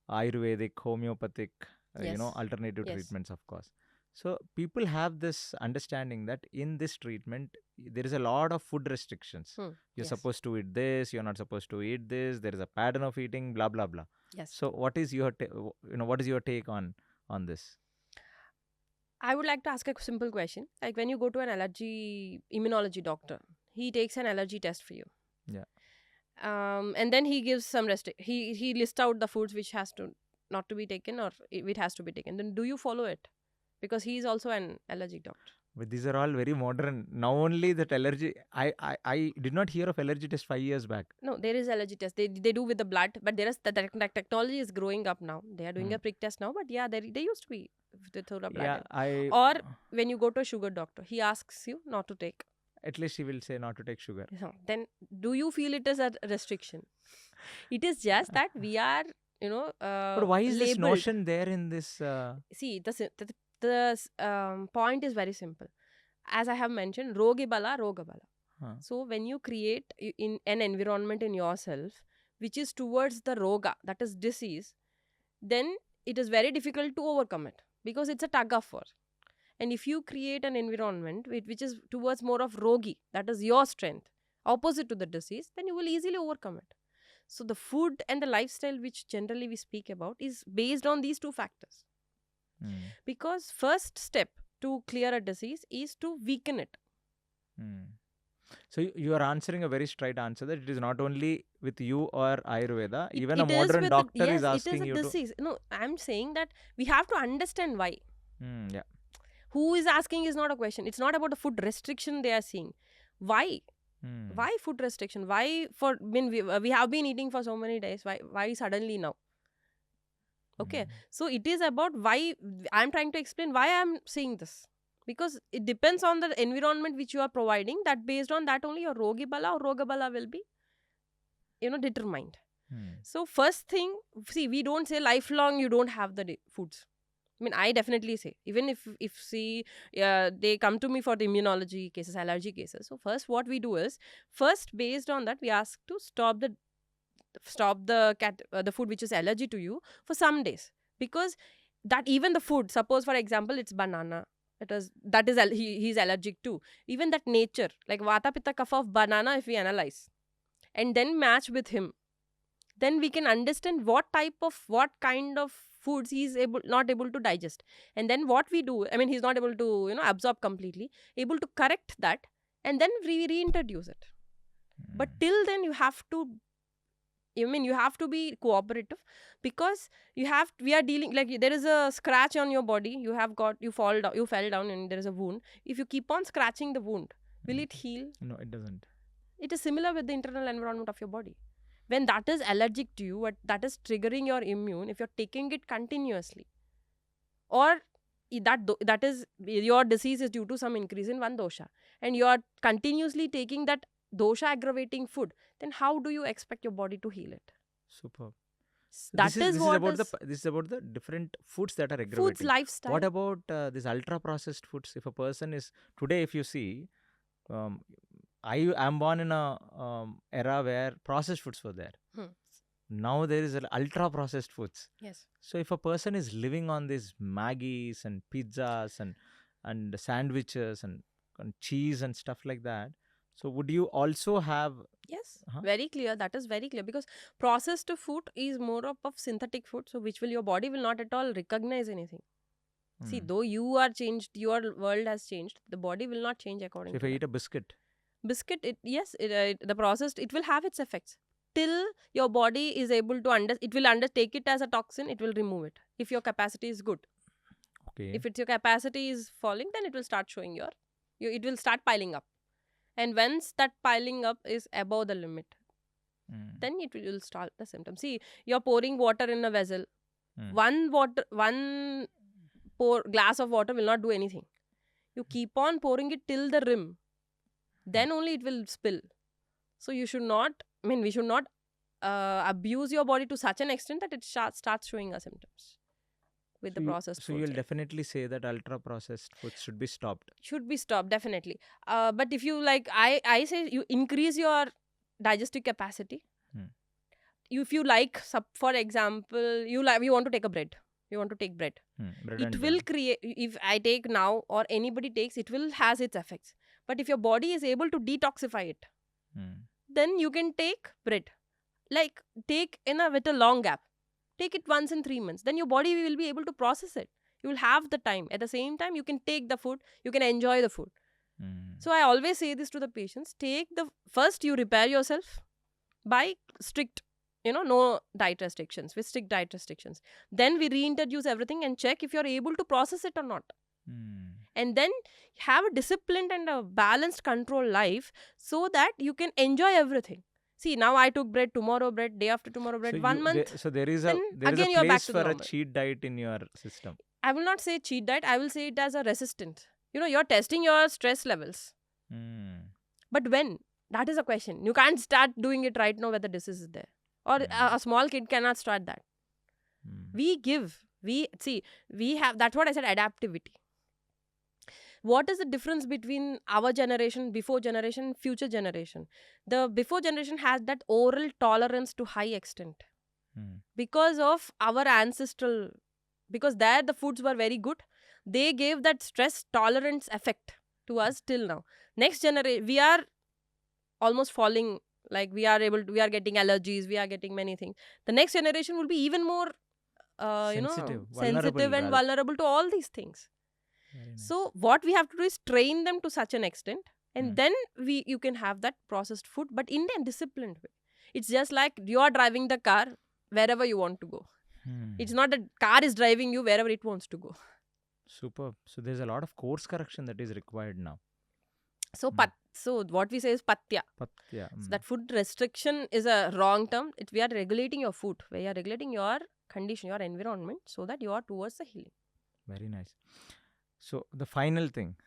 Ayurvedic, homeopathic, alternative treatments, of course. So people have this understanding that in this treatment, there is a lot of food restrictions. You're supposed to eat this, you're not supposed to eat this, there is a pattern of eating, blah, blah, blah. Yes. So what is your what is your take on this? I would like to ask a simple question. Like, when you go to an immunology doctor, he takes an allergy test for you. Yeah. And then he gives some he lists out the foods which has to not to be taken, or it has to be taken. Then do you follow it? Because he is also an allergy doctor. But these are all very modern. Now only that allergy, I did not hear of allergy test 5 years back. No, there is allergy test. They do with the blood, but there is the technology is growing up now. They are doing a prick test now, but yeah, they used to be with the blood. Yeah, or when you go to a sugar doctor, he asks you not to take. At least he will say not to take sugar. Then do you feel it is a restriction? It is just that we are, but why is labeled. This notion there in this? See, the point is very simple. As I have mentioned, rogi bala, roga bala. So when you create in an environment in yourself which is towards the roga, that is disease, then it is very difficult to overcome it, because it's a tug of war. And if you create an environment which is towards more of rogi, that is your strength, opposite to the disease, then you will easily overcome it. So the food and the lifestyle which generally we speak about is based on these two factors. Because first step to clear a disease is to weaken it. So you are answering a very straight answer, that it is not only with you or Ayurveda, even a modern doctor is asking you to... Yes, it is a disease. No, I'm saying that we have to understand why. Yeah. Who is asking is not a question. It's not about the food restriction they are seeing. Why? Why food restriction? Why we have been eating for so many days? Why suddenly now? Okay. So it is about why. I'm trying to explain why I'm saying this. Because it depends on the environment which you are providing. That based on that only your rogi bala or roga bala will be, determined. So first thing, see, we don't say lifelong you don't have the foods. I mean, I definitely say, even if they come to me for the immunology cases, allergy cases. So first what we do is, based on that, we ask to stop the food which is allergy to you for some days. Because that even the food, suppose for example it's banana, he's allergic to, even that nature, like vata pitta kapha of banana, if we analyze and then match with him, then we can understand what kind of foods he's not able to digest. And then what we do, I mean, he's not able to, absorb completely, able to correct that, and then we reintroduce it. But till then you have to be cooperative, because we are dealing, like, there is a scratch on your body, you fell down and there is a wound. If you keep on scratching the wound, will it heal? No, it doesn't. It is similar with the internal environment of your body. When that is allergic to you, that is triggering your immune, if you're taking it continuously, or that is your disease is due to some increase in one dosha, and you are continuously taking that dosha aggravating food, then how do you expect your body to heal it? Superb. This is about the different foods that are aggravating. Foods, lifestyle. What about this ultra processed foods? If a person is today, if you see, I am born in a era where processed foods were there. Now there is ultra processed foods. Yes. So if a person is living on these Maggies and pizzas and sandwiches and cheese and stuff like that, so would you also have? Yes, very clear. That is very clear, because processed food is more of synthetic food, so which your body will not at all recognize anything. See, though you are changed, your world has changed, the body will not change according to So if I eat a biscuit, the processed, it will have its effects till your body is able to it will take it as a toxin, it will remove it if your capacity is good. Okay. If your capacity is falling, then it will start showing it will start piling up. And once that piling up is above the limit, then it will start the symptoms. See, you're pouring water in a vessel. One glass of water will not do anything. You keep on pouring it till the rim, then only it will spill. So we should not abuse your body to such an extent that it starts showing us symptoms with the processed So foods. you'll definitely say that ultra processed foods should be stopped. Should be stopped, definitely. But if you I say you increase your digestive capacity. If you for example, you want to take a bread. You want to take bread. It will create, if I take now or anybody takes, it will has its effects. But if your body is able to detoxify it, then you can take bread. Like, take with a long gap. Take it once in 3 months. Then your body will be able to process it. You will have the time. At the same time, you can take the food. You can enjoy the food. So I always say this to the patients. First you repair yourself by strict, no diet restrictions, with strict diet restrictions. Then we reintroduce everything and check if you're able to process it or not. And then have a disciplined and a balanced control life, so that you can enjoy everything. See, now I took bread, tomorrow bread, day after tomorrow bread, So 1 month. So there is a you're back place to for a normal. cheat diet in your system. I will not say cheat diet. I will say it as a resistant. You're testing your stress levels. But when? That is a question. You can't start doing it right now where the disease is there. Or a small kid cannot start that. We have, that's what I said, adaptivity. What is the difference between our generation, before generation, future generation? The before generation has that oral tolerance to high extent. Because of our ancestral, because there the foods were very good. They gave that stress tolerance effect to us till now. Next generation, we are almost falling, like we are getting allergies, we are getting many things. The next generation will be even more sensitive and vulnerable to all these things. So what we have to do is train them to such an extent, and then you can have that processed food, but in a disciplined way. It's just like you are driving the car wherever you want to go. It's not that car is driving you wherever it wants to go. Superb. So there's a lot of course correction that is required now. So so what we say is patya. So that food restriction is a wrong term. We are regulating your food. We are regulating your condition, your environment, so that you are towards the healing. Very nice. So the final thing,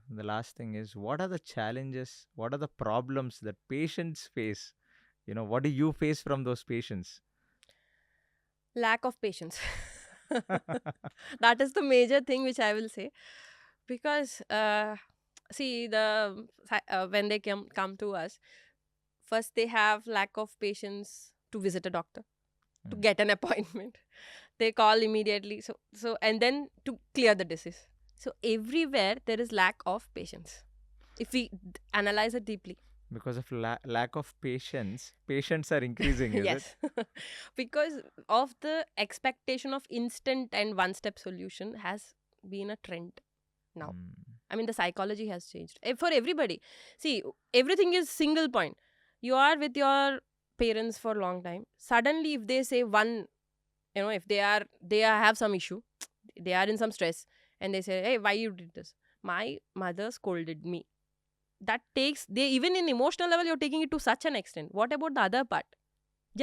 the last thing is, what are the challenges, what are the problems that patients face? What do you face from those patients? Lack of patience. That is the major thing which I will say. Because, see, when they come to us, first they have lack of patience to visit a doctor, to get an appointment. they call immediately. So and then to clear the disease. So everywhere there is lack of patience. If we analyze it deeply. Because of lack of patience, patients are increasing, is it? Yes. Because of the expectation of instant and one-step solution has been a trend now. I mean, the psychology has changed for everybody. See, everything is single point. You are with your parents for a long time. Suddenly, if they say one, if have some issue, they are in some stress, and they say, "Hey, why you did this? My mother scolded me." That takes, they even in emotional level, you're taking it to such an extent. What about the other part?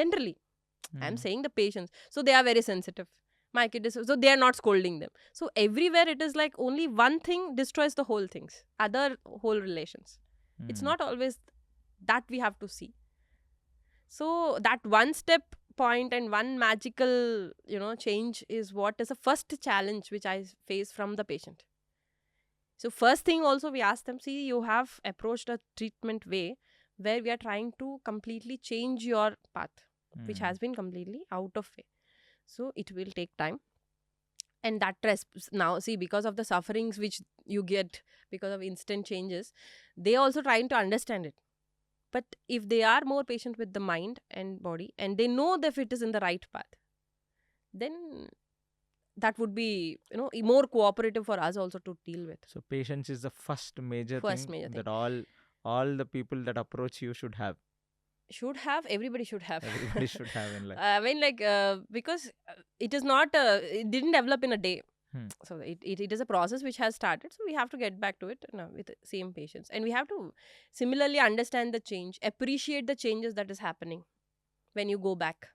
Generally, I'm saying the patients. So they are very sensitive. My kid is, so they are not scolding them. So everywhere it is like only one thing destroys the whole things, other whole relations. It's not always that we have to see. So that one step point and one magical, change is what is the first challenge which I face from the patient. So first thing also we ask them, see, you have approached a treatment way where we are trying to completely change your path, which has been completely out of way. So it will take time. And that now, see, because of the sufferings which you get because of instant changes, they also trying to understand it. But if they are more patient with the mind and body, and they know that if it is in the right path, then that would be, more cooperative for us also to deal with. So patience is the first major First thing major thing. that all the people that approach you should have. Everybody should have. Everybody should have in life. I mean, like, because it is not, it didn't develop in a day. So it is a process which has started. So we have to get back to it with the same patience. And we have to similarly understand the change, appreciate the changes that is happening when you go back.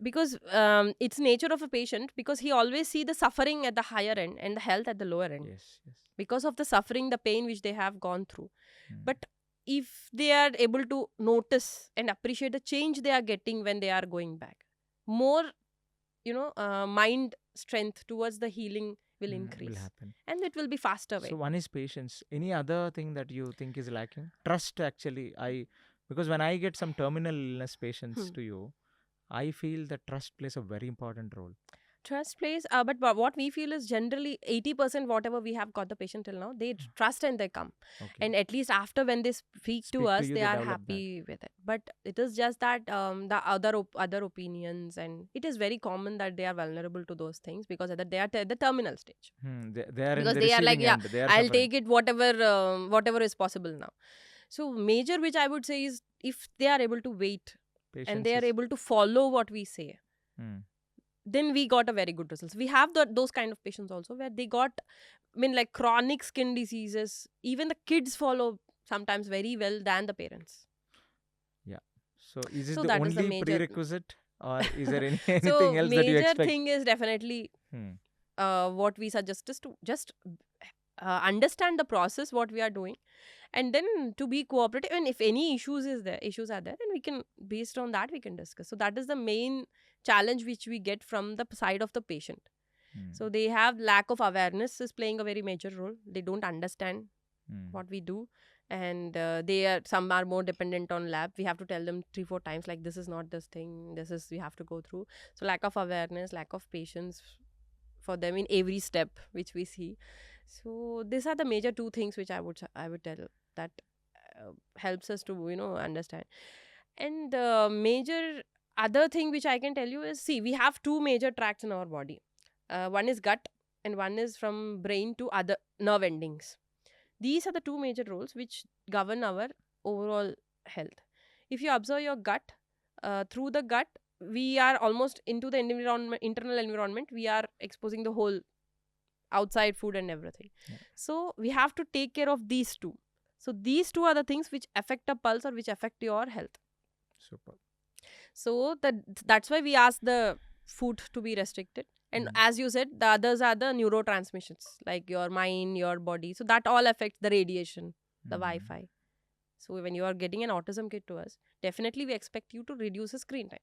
Because it's nature of a patient, because he always see the suffering at the higher end and the health at the lower end. Yes. Because of the suffering, the pain which they have gone through. But if they are able to notice and appreciate the change they are getting when they are going back, more, mind strength towards the healing will increase. Will happen. And it will be faster way. So one is patience. Any other thing that you think is lacking? Trust, actually. Because when I get some terminal illness patients to you, I feel that trust plays a very important role. Trust plays, but what we feel is generally 80% whatever we have got the patient till now, they trust and they come. Okay. And at least after when they speak to us, they are happy with it. But it is just that the other opinions, and it is very common that they are vulnerable to those things because they are at the terminal stage. They are because in the they are like, receiving end. They are I'll suffering. take it whatever is possible now. So major which I would say is, if they are able to wait Patience and they are able to follow what we say, then we got a very good results. We have those kind of patients also where they got, like chronic skin diseases. Even the kids follow sometimes very well than the parents. Yeah. So is it So the that is the only major prerequisite, or is there anything so else that you expect? major thing is definitely what we suggest is to just understand the process what we are doing, and then to be cooperative. And if any issues are there, then we can, based on that, we can discuss. So that is the main challenge which we get from the side of the patient. So they have lack of awareness is playing a very major role. They don't understand what we do, and some are more dependent on lab. We have to tell them 3-4 times, like, this is not this thing, this is we have to go through. So lack of awareness, lack of patience for them in every step which we see. So these are the major 2 things which I would tell that helps us to understand. And the major other thing which I can tell you is, see, we have 2 major tracts in our body. One is gut and one is from brain to other nerve endings. These are the 2 major roles which govern our overall health. If you observe your gut, through the gut we are almost into the internal environment. We are exposing the whole outside food and everything. So we have to take care of these 2. So these 2 are the things which affect a pulse or which affect your health. Super. So that's why we ask the food to be restricted. And as you said, the others are the neurotransmissions, like your mind, your body. So that all affects the radiation, the Wi-Fi. So when you are getting an autism kit to us, definitely we expect you to reduce the screen time.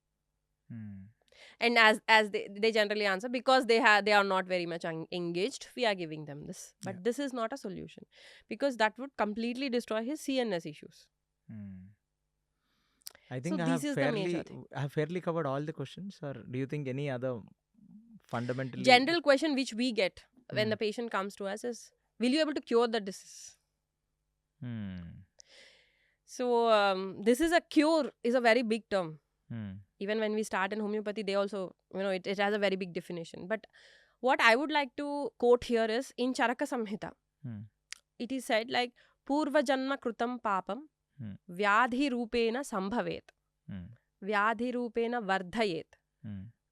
And as they generally answer, because they are not very much engaged, we are giving them this. But this is not a solution, because that would completely destroy his CNS issues. I think so I this have is the major thing. fairly covered all the questions, or do you think any other fundamentally... General question which we get when the patient comes to us is, will you able to cure the disease? So this is a cure is a very big term. Even when we start in homeopathy, they also, it has a very big definition. But what I would like to quote here is in Charaka Samhita. It is said like, Purva Janma Krutam Papam Vyadhi Rupena Sambhavet Vyadhi Rupena Vardhayet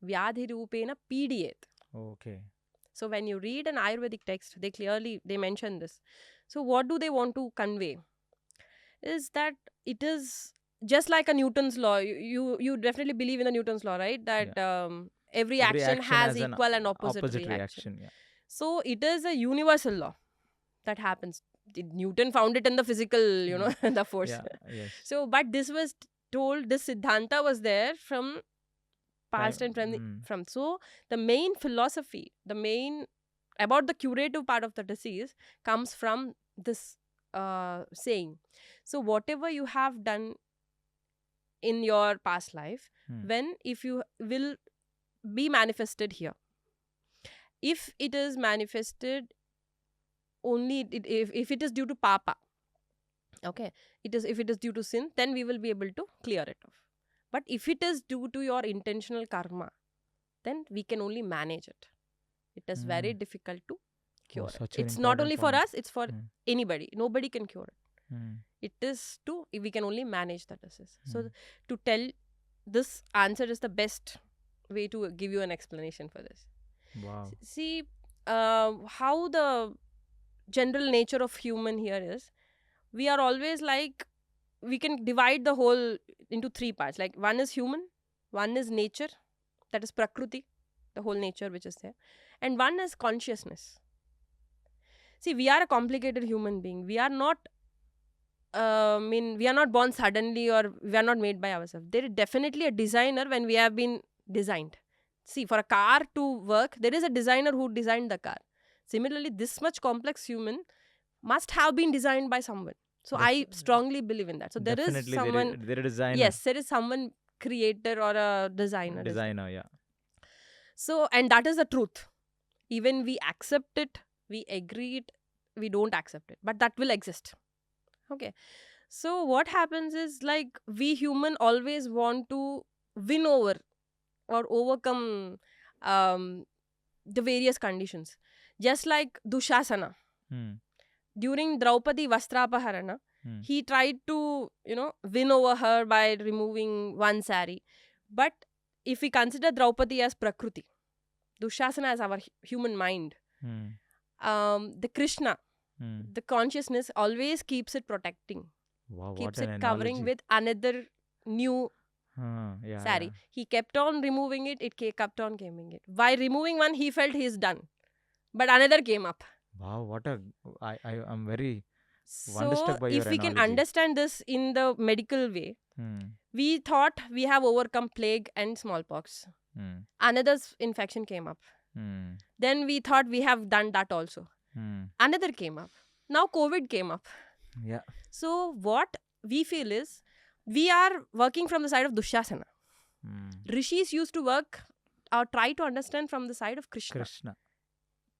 Vyadhi Rupena Pidiyet. Okay. So when you read an Ayurvedic text, they mention this. So what do they want to convey? Is that it is just like a Newton's law. You definitely believe in the Newton's law, right? That every action has equal and opposite reaction. Yeah. So it is a universal law that happens. Newton found it in the physical, the force. Yeah, yes. So, but this was told, this Siddhanta was there from past and from. So, the main philosophy, about the curative part of the disease comes from this saying. So, whatever you have done in your past life, if you will be manifested here. If it is manifested only, if it is due to papa, okay, if it is due to sin, then we will be able to clear it off. But if it is due to your intentional karma, then we can only manage it. It is very difficult to cure it. It's not only for us, it's for anybody. Nobody can cure it. We can only manage the disease. So to tell this answer is the best way to give you an explanation for this. Wow. See how the general nature of human here is, we are always like, we can divide the whole into three parts. Like one is human, one is nature, that is Prakriti, the whole nature which is there, and one is consciousness. See, we are a complicated human being. We are not we are not born suddenly, or we are not made by ourselves. There is definitely a designer when we have been designed. See, for a car to work, there is a designer who designed the car. Similarly, this much complex human must have been designed by someone. So I strongly believe in that. So there is someone... There is a designer. Yes, there is someone, creator or a designer. Yeah. So, and that is the truth. Even we accept it, we agree it, we don't accept it. But that will exist. Okay. So what happens is, like, we human always want to win over or overcome the various conditions. Just like Dushasana. During Draupadi Vastrapaharana, he tried to, win over her by removing one sari. But if we consider Draupadi as Prakriti, Dushasana as our human mind, the Krishna, the consciousness always keeps it protecting. Wow, keeps what it an covering analogy. with another new sari. He kept on removing it, it kept on coming it. By removing one, he felt he is done. But another came up. Wow, what a... I'm very So, wonderstruck by your if we analogy. can understand this in the medical way, we thought we have overcome plague and smallpox. Another infection came up. Then we thought we have done that also. Another came up. Now COVID came up. Yeah. So what we feel is, we are working from the side of Dushasana. Rishis used to work or try to understand from the side of Krishna.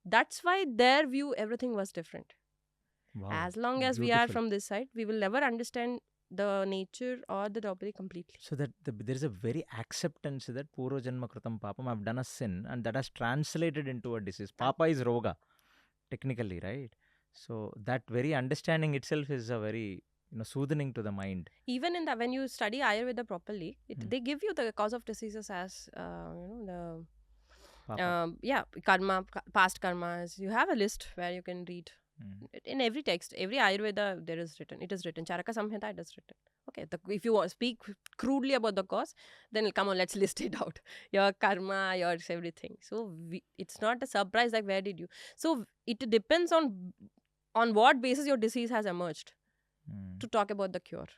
That's why their view, everything was different. Wow. As long as we are from this side, we will never understand the nature or the Draupadi completely. So that there is a very acceptance that Purva Janma Kritam Papam, I've done a sin, and that has translated into a disease. Papa is Roga, technically, right? So that very understanding itself is a very soothing to the mind. Even in that, when you study Ayurveda properly, they give you the cause of diseases as the karma, past karmas. You have a list where you can read. In every text, every Ayurveda, it is written. Charaka Samhita, it is written. Okay, if you want to speak crudely about the cause, then come on, let's list it out. Your karma, your everything. So it's not a surprise like, where did you? So it depends on what basis your disease has emerged to talk about the cure.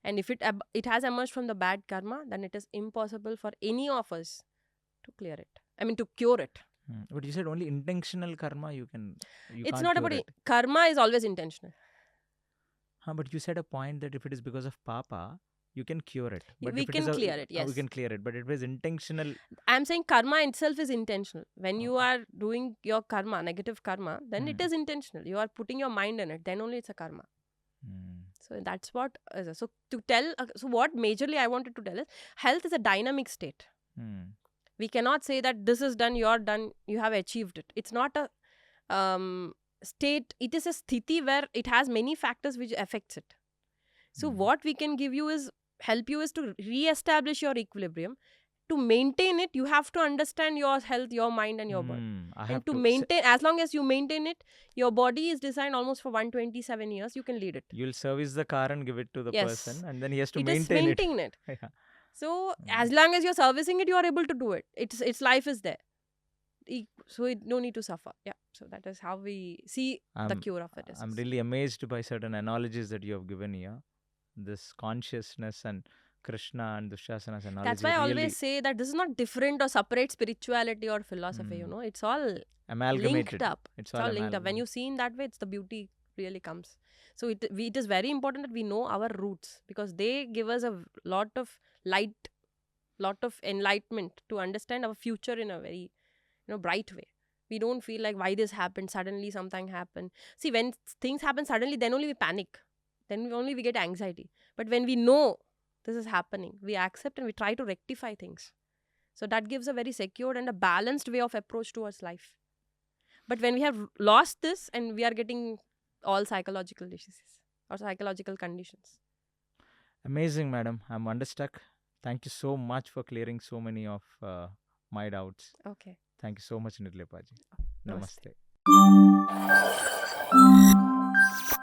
And if it has emerged from the bad karma, then it is impossible for any of us to clear it. To cure it. But you said only intentional karma It's not about it. Karma is always intentional. But you said a point that if it is because of papa, you can cure it. But We if it can is clear it, we yes. can clear it. But if it is intentional, I'm saying karma itself is intentional. When you Okay. are doing your karma, negative karma, then it is intentional. You are putting your mind in it. Then only it's a karma. So that's what is. So to tell, so what majorly I wanted to tell is, health is a dynamic state. We cannot say that this is done, you're done, you have achieved it. It's not a state. It is a sthiti where it has many factors which affects it. So what we can give you is, help you is to re-establish your equilibrium. To maintain it, you have to understand your health, your mind and your body. And to maintain, as long as you maintain it, your body is designed almost for 127 years, you can lead it. You'll service the car and give it to the person, and then he has to It maintain is maintain it. Yeah. So as long as you're servicing it, you are able to do it. Its life is there. So no need to suffer. Yeah. So that is how we see the cure of it. I'm really amazed by certain analogies that you have given here. This consciousness and Krishna and Dushasana's analogy. That's why I always say that this is not different or separate spirituality or philosophy. It's all amalgamated. linked up. It's all linked up. When you see in that way, it's the beauty really comes. So it is very important that we know our roots, because they give us a lot of light, lot of enlightenment to understand our future in a very bright way. We don't feel like, why this happened, suddenly something happened. See, when things happen suddenly, then only we panic. Then only we get anxiety. But when we know this is happening, we accept and we try to rectify things. So that gives a very secured and a balanced way of approach towards life. But when we have lost this and we are getting all psychological diseases or psychological conditions. Amazing, madam. I'm understuck. Thank you so much for clearing so many of my doubts. Okay. Thank you so much, Nirlepa ji. Namaste. Namaste.